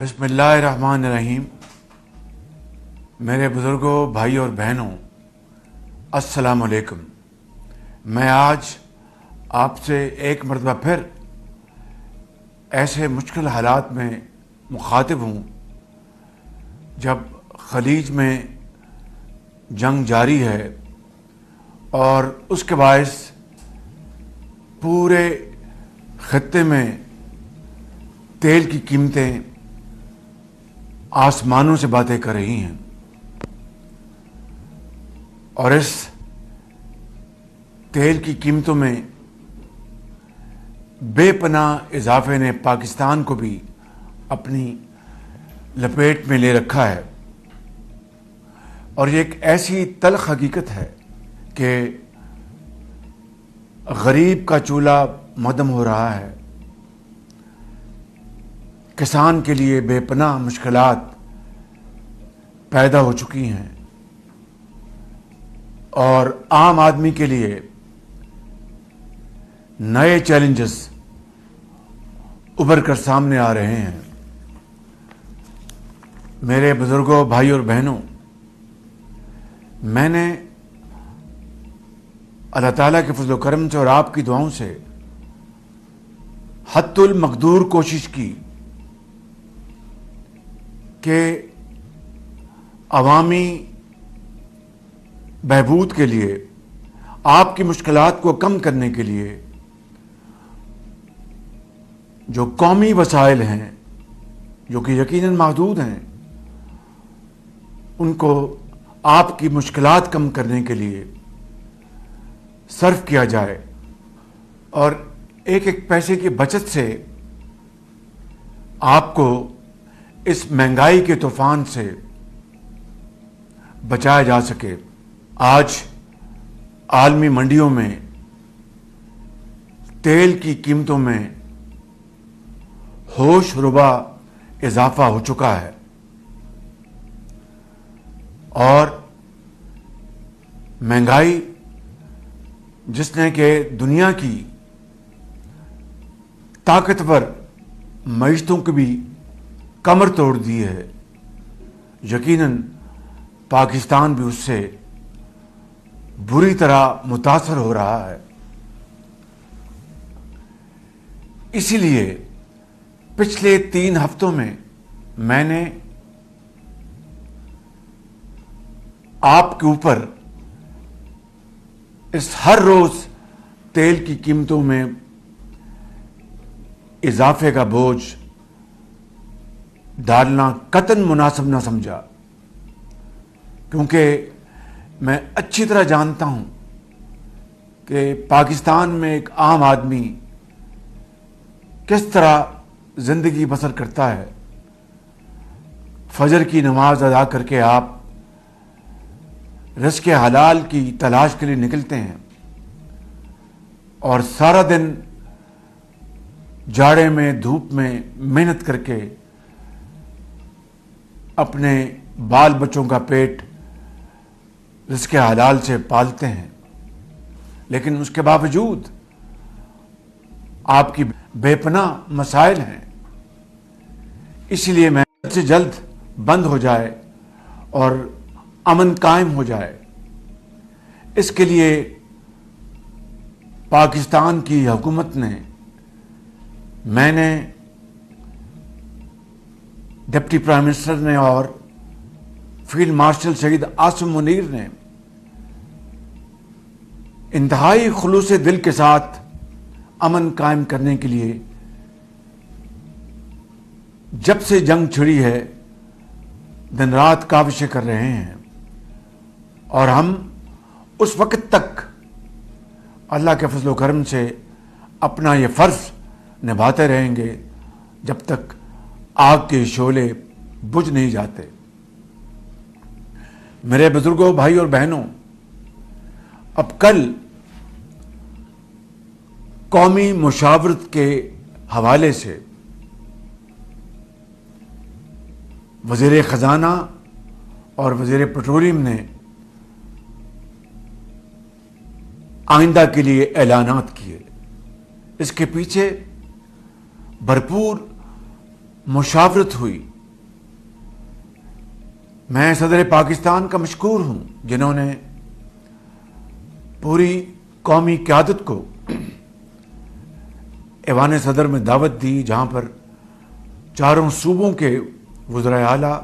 بسم اللہ الرحمن الرحیم۔ میرے بزرگوں، بھائی اور بہنوں، السلام علیکم۔ میں آج آپ سے ایک مرتبہ پھر ایسے مشکل حالات میں مخاطب ہوں جب خلیج میں جنگ جاری ہے اور اس کے باعث پورے خطے میں تیل کی قیمتیں آسمانوں سے باتیں کر رہی ہیں، اور اس تیل کی قیمتوں میں بے پناہ اضافے نے پاکستان کو بھی اپنی لپیٹ میں لے رکھا ہے۔ اور یہ ایک ایسی تلخ حقیقت ہے کہ غریب کا چولہا مدھم ہو رہا ہے، کسان کے لیے بے پناہ مشکلات پیدا ہو چکی ہیں، اور عام آدمی کے لیے نئے چیلنجز ابھر کر سامنے آ رہے ہیں۔ میرے بزرگوں، بھائی اور بہنوں، میں نے اللہ تعالیٰ کے فضل و کرم سے اور آپ کی دعاؤں سے حد المقدور کوشش کی کہ عوامی بہبود کے لیے، آپ کی مشکلات کو کم کرنے کے لیے جو قومی وسائل ہیں، جو کہ یقیناً محدود ہیں، ان کو آپ کی مشکلات کم کرنے کے لیے صرف کیا جائے، اور ایک ایک پیسے کی بچت سے آپ کو اس مہنگائی کے طوفان سے بچایا جا سکے۔ آج عالمی منڈیوں میں تیل کی قیمتوں میں ہوش ربا اضافہ ہو چکا ہے، اور مہنگائی جس نے کہ دنیا کی طاقتور معیشتوں کی بھی کمر توڑ دی ہے، یقیناً پاکستان بھی اس سے بری طرح متاثر ہو رہا ہے۔ اسی لیے پچھلے 3 ہفتوں میں نے آپ کے اوپر اس ہر روز تیل کی قیمتوں میں اضافے کا بوجھ ڈالنا قطعاً مناسب نہ سمجھا، کیونکہ میں اچھی طرح جانتا ہوں کہ پاکستان میں ایک عام آدمی کس طرح زندگی بسر کرتا ہے۔ فجر کی نماز ادا کر کے آپ رزق حلال کی تلاش کے لیے نکلتے ہیں، اور سارا دن جاڑے میں، دھوپ میں محنت کر کے اپنے بال بچوں کا پیٹ رزق حلال سے پالتے ہیں، لیکن اس کے باوجود آپ کی بے پناہ مسائل ہیں۔ اسی لیے میں جلد سے جلد بند ہو جائے اور امن قائم ہو جائے، اس کے لیے پاکستان کی حکومت نے، میں نے، ڈپٹی پرائم منسٹر نے اور فیلڈ مارشل شہید عاصم منیر نے انتہائی خلوص دل کے ساتھ امن قائم کرنے کے لیے جب سے جنگ چھڑی ہے دن رات کاوشیں کر رہے ہیں، اور ہم اس وقت تک اللہ کے فضل و کرم سے اپنا یہ فرض نبھاتے رہیں گے جب تک آگ کے شعلے بجھ نہیں جاتے۔ میرے بزرگوں، بھائی اور بہنوں، اب کل قومی مشاورت کے حوالے سے وزیر خزانہ اور وزیر پیٹرولیم نے آئندہ کے لیے اعلانات کیے۔ اس کے پیچھے بھرپور مشاورت ہوئی میں صدر پاکستان کا مشکور ہوں جنہوں نے پوری قومی قیادت کو ایوان صدر میں دعوت دی، جہاں پر چاروں صوبوں کے وزرائے اعلیٰ،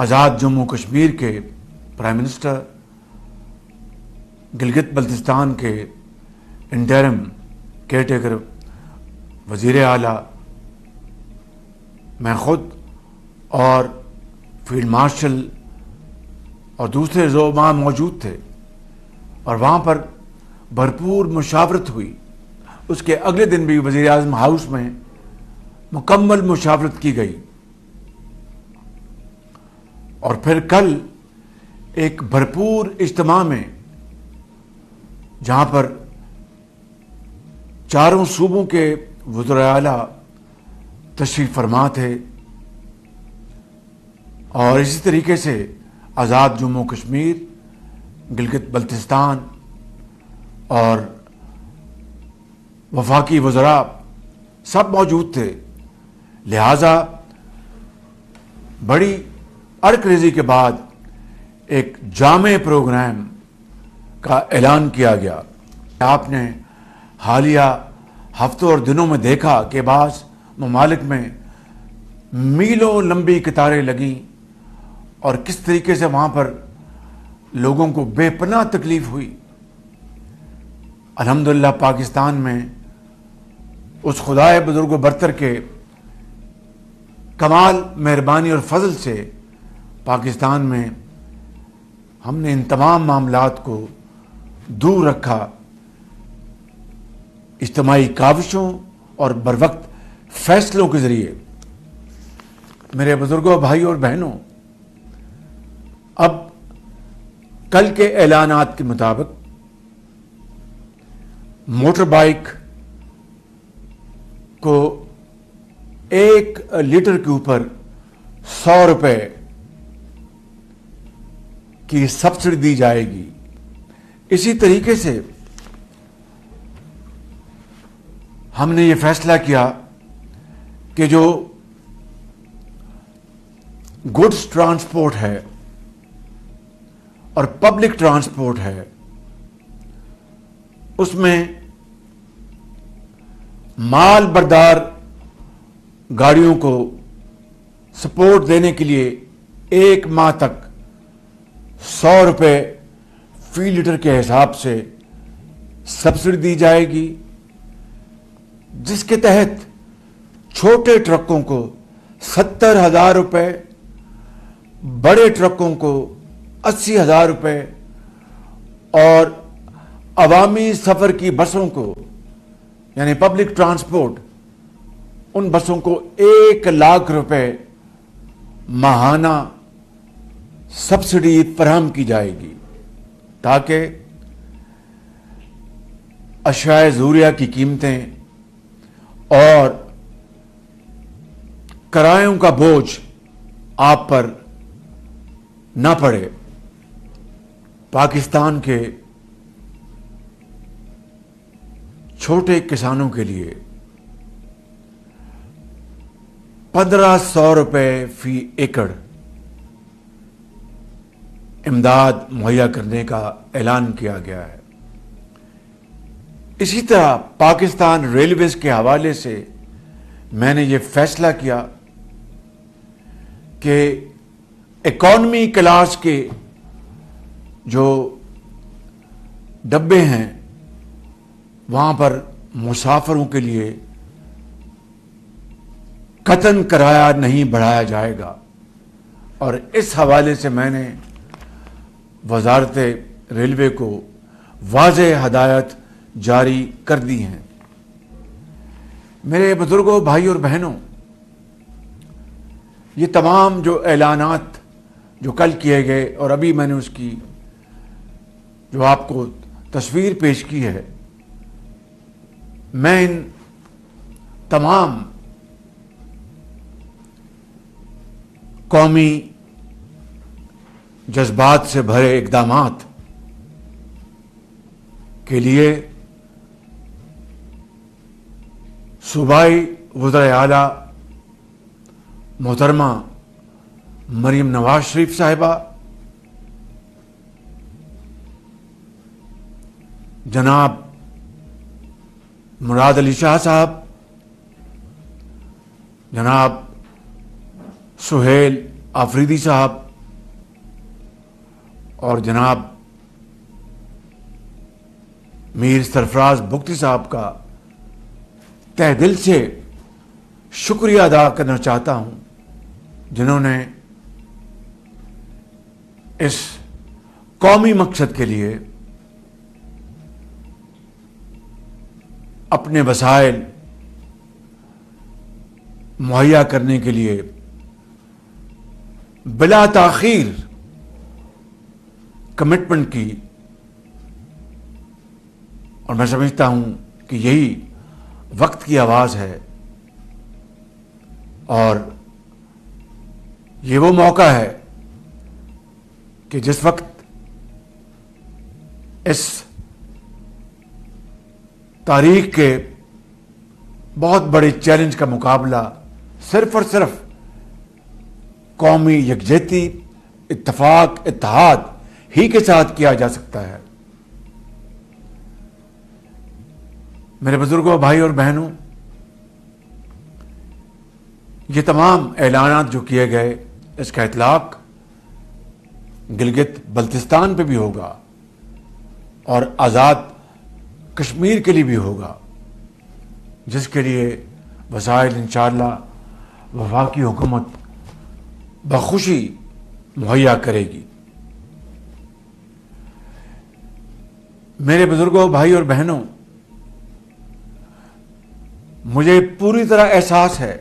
آزاد جموں کشمیر کے پرائم منسٹر، گلگت بلتستان کے انٹرم کیئر ٹیکر وزیر اعلیٰ، میں خود اور فیلڈ مارشل اور دوسرے زعماء موجود تھے، اور وہاں پر بھرپور مشاورت ہوئی۔ اس کے اگلے دن بھی وزیر اعظم ہاؤس میں مکمل مشاورت کی گئی، اور پھر کل ایک بھرپور اجتماع میں جہاں پر چاروں صوبوں کے وزراء اعلیٰ تشریف فرما تھے، اور اسی طریقے سے آزاد جموں کشمیر، گلگت بلتستان اور وفاقی وزراء سب موجود تھے، لہذا بڑی اڑک ریزی کے بعد ایک جامع پروگرام کا اعلان کیا گیا۔ آپ نے حالیہ ہفتوں اور دنوں میں دیکھا کہ بعض ممالک میں میلوں لمبی قطاریں لگیں، اور کس طریقے سے وہاں پر لوگوں کو بے پناہ تکلیف ہوئی۔ الحمدللہ پاکستان میں اس خدائے بزرگ و برتر کے کمال مہربانی اور فضل سے پاکستان میں ہم نے ان تمام معاملات کو دور رکھا، اجتماعی کاوشوں اور بروقت فیصلوں کے ذریعے۔ میرے بزرگوں، بھائیوں اور بہنوں، اب کل کے اعلانات کے مطابق موٹر بائک کو 1 لیٹر کے اوپر 100 روپے کی سبسڈی دی جائے گی۔ اسی طریقے سے ہم نے یہ فیصلہ کیا کہ جو گڈس ٹرانسپورٹ ہے اور پبلک ٹرانسپورٹ ہے، اس میں مال بردار گاڑیوں کو سپورٹ دینے کے لیے 1 ماہ تک 100 روپے فی لیٹر کے حساب سے سبسڈی دی جائے گی، جس کے تحت چھوٹے ٹرکوں کو 70,000 روپے، بڑے ٹرکوں کو 80,000 روپے، اور عوامی سفر کی بسوں کو یعنی پبلک ٹرانسپورٹ ان بسوں کو 1 لاکھ روپے ماہانہ سبسڈی فراہم کی جائے گی، تاکہ اشیاء ضروریہ کی قیمتیں اور کرایوں کا بوجھ آپ پر نہ پڑے۔ پاکستان کے چھوٹے کسانوں کے لیے 1,500 روپے فی ایکڑ امداد مہیا کرنے کا اعلان کیا گیا ہے۔ اسی طرح پاکستان ریلویز کے حوالے سے میں نے یہ فیصلہ کیا کہ اکانومی کلاس کے جو ڈبے ہیں وہاں پر مسافروں کے لیے قطعاً کرایہ نہیں بڑھایا جائے گا، اور اس حوالے سے میں نے وزارت ریلوے کو واضح ہدایت جاری کر دی ہیں۔ میرے بزرگوں، بھائیوں اور بہنوں، یہ تمام جو اعلانات جو کل کیے گئے اور ابھی میں نے اس کی جو آپ کو تصویر پیش کی ہے، میں ان تمام قومی جذبات سے بھرے اقدامات کے لیے صوبائی وزرائے اعلیٰ محترمہ مریم نواز شریف صاحبہ، جناب مراد علی شاہ صاحب، جناب سہیل آفریدی صاحب اور جناب میر سرفراز بگٹی صاحب کا تہ دل سے شکریہ ادا کرنا چاہتا ہوں، جنہوں نے اس قومی مقصد کے لیے اپنے وسائل مہیا کرنے کے لیے بلا تاخیر کمٹمنٹ کی، اور میں سمجھتا ہوں کہ یہی وقت کی آواز ہے اور یہ وہ موقع ہے کہ جس وقت اس تاریخ کے بہت بڑے چیلنج کا مقابلہ صرف اور صرف قومی یکجہتی، اتفاق، اتحاد ہی کے ساتھ کیا جا سکتا ہے۔ میرے بزرگوں، بھائی اور بہنوں، یہ تمام اعلانات جو کیے گئے، اس کا اطلاق گلگت بلتستان پہ بھی ہوگا اور آزاد کشمیر کے لیے بھی ہوگا، جس کے لیے وسائل انشاءاللہ وفاقی حکومت بخوشی مہیا کرے گی۔ میرے بزرگوں، بھائی اور بہنوں، مجھے پوری طرح احساس ہے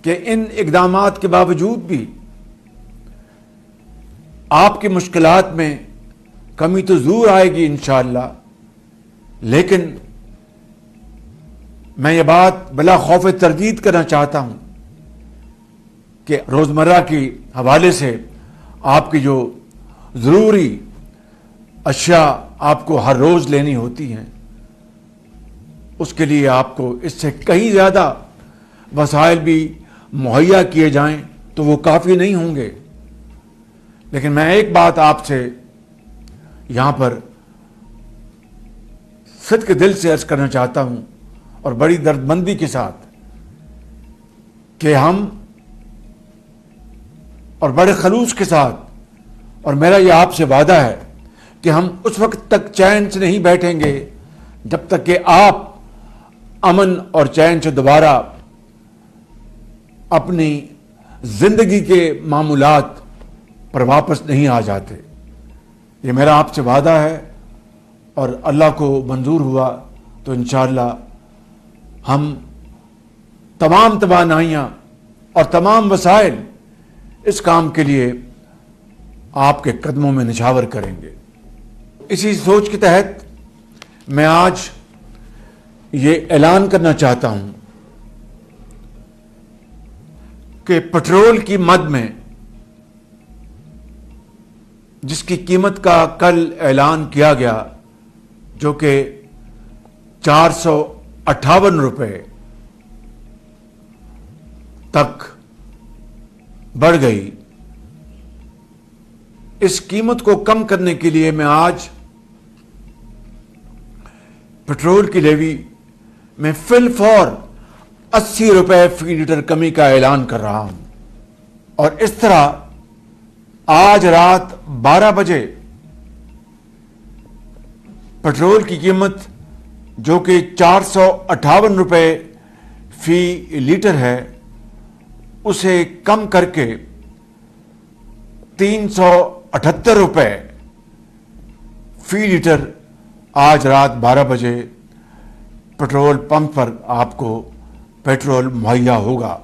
کہ ان اقدامات کے باوجود بھی آپ کی مشکلات میں کمی تو ضرور آئے گی انشاءاللہ، لیکن میں یہ بات بلا خوف تردید کرنا چاہتا ہوں کہ روزمرہ کی حوالے سے آپ کی جو ضروری اشیاء آپ کو ہر روز لینی ہوتی ہیں، اس کے لیے آپ کو اس سے کہیں زیادہ وسائل بھی مہیا کیے جائیں تو وہ کافی نہیں ہوں گے۔ لیکن میں ایک بات آپ سے یہاں پر صدق دل سے عرض کرنا چاہتا ہوں اور بڑی دردمندی کے ساتھ کہ ہم اور بڑے خلوص کے ساتھ، اور میرا یہ آپ سے وعدہ ہے کہ ہم اس وقت تک چین سے نہیں بیٹھیں گے جب تک کہ آپ امن اور چین سے دوبارہ اپنی زندگی کے معمولات پر واپس نہیں آ جاتے۔ یہ میرا آپ سے وعدہ ہے، اور اللہ کو منظور ہوا تو انشاءاللہ ہم تمام توانائیاں اور تمام وسائل اس کام کے لیے آپ کے قدموں میں نچھاور کریں گے۔ اسی سوچ کے تحت میں آج یہ اعلان کرنا چاہتا ہوں کہ پٹرول کی مد میں، جس کی قیمت کا کل اعلان کیا گیا جو کہ 458 روپے تک بڑھ گئی، اس قیمت کو کم کرنے کے لیے میں آج پٹرول کی لیوی میں فی الفور 80 روپے فی لیٹر کمی کا اعلان کر رہا ہوں، اور اس طرح آج رات 12 بجے پٹرول کی قیمت جو کہ 458 روپے فی لیٹر ہے، اسے کم کر کے 378 روپے فی لیٹر آج رات 12 بجے پٹرول پمپ پر آپ کو پیٹرول مہیا ہوگا۔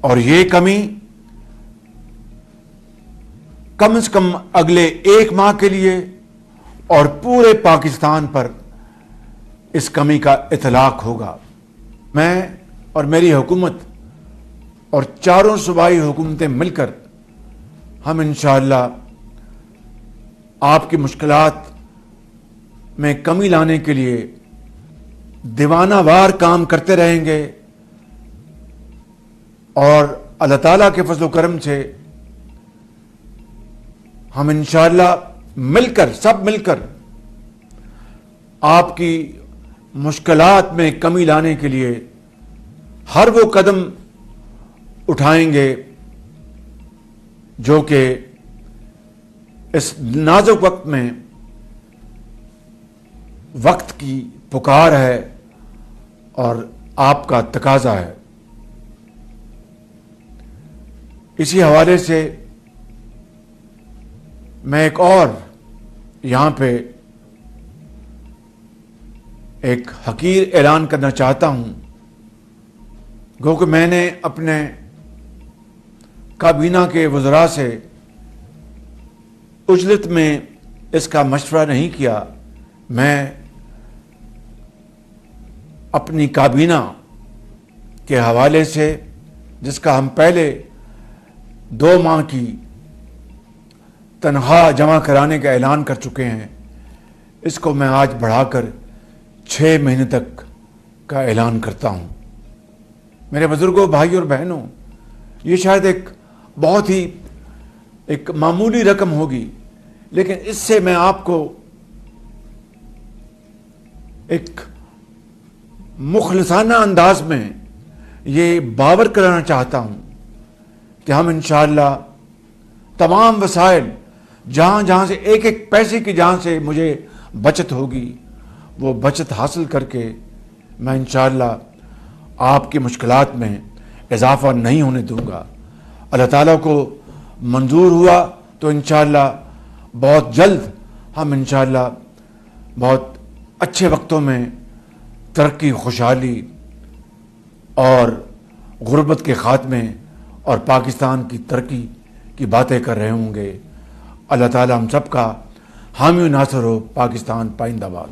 اور یہ کمی کم از کم اگلے 1 ماہ کے لیے اور پورے پاکستان پر اس کمی کا اطلاق ہوگا۔ میں اور میری حکومت اور چاروں صوبائی حکومتیں مل کر ہم انشاءاللہ آپ کی مشکلات میں کمی لانے کے لیے دیوانہ وار کام کرتے رہیں گے، اور اللہ تعالیٰ کے فضل و کرم سے ہم انشاءاللہ مل کر، سب مل کر آپ کی مشکلات میں کمی لانے کے لیے ہر وہ قدم اٹھائیں گے جو کہ اس نازک وقت میں وقت کی پکار ہے اور آپ کا تقاضا ہے۔ اسی حوالے سے میں ایک اور یہاں پہ ایک حقیر اعلان کرنا چاہتا ہوں، گو کہ میں نے اپنے کابینہ کے وزراء سے اجلت میں اس کا مشورہ نہیں کیا۔ میں اپنی کابینہ کے حوالے سے، جس کا ہم پہلے 2 ماہ کی تنخواہ جمع کرانے کا اعلان کر چکے ہیں، اس کو میں آج بڑھا کر 6 مہینے تک کا اعلان کرتا ہوں۔ میرے بزرگوں، بھائیوں اور بہنوں، یہ شاید ایک بہت ہی ایک معمولی رقم ہوگی، لیکن اس سے میں آپ کو ایک مخلصانہ انداز میں یہ باور کرانا چاہتا ہوں کہ ہم انشاءاللہ تمام وسائل، جہاں جہاں سے ایک ایک پیسے کی جہاں سے مجھے بچت ہوگی، وہ بچت حاصل کر کے میں انشاءاللہ آپ کی مشکلات میں اضافہ نہیں ہونے دوں گا۔ اللہ تعالیٰ کو منظور ہوا تو انشاءاللہ بہت جلد ہم انشاءاللہ بہت اچھے وقتوں میں ترقی، خوشحالی اور غربت کے خاتمے اور پاکستان کی ترقی کی باتیں کر رہے ہوں گے۔ اللہ تعالیٰ ہم سب کا حامی و ناصر ہو۔ پاکستان پائندہ باد۔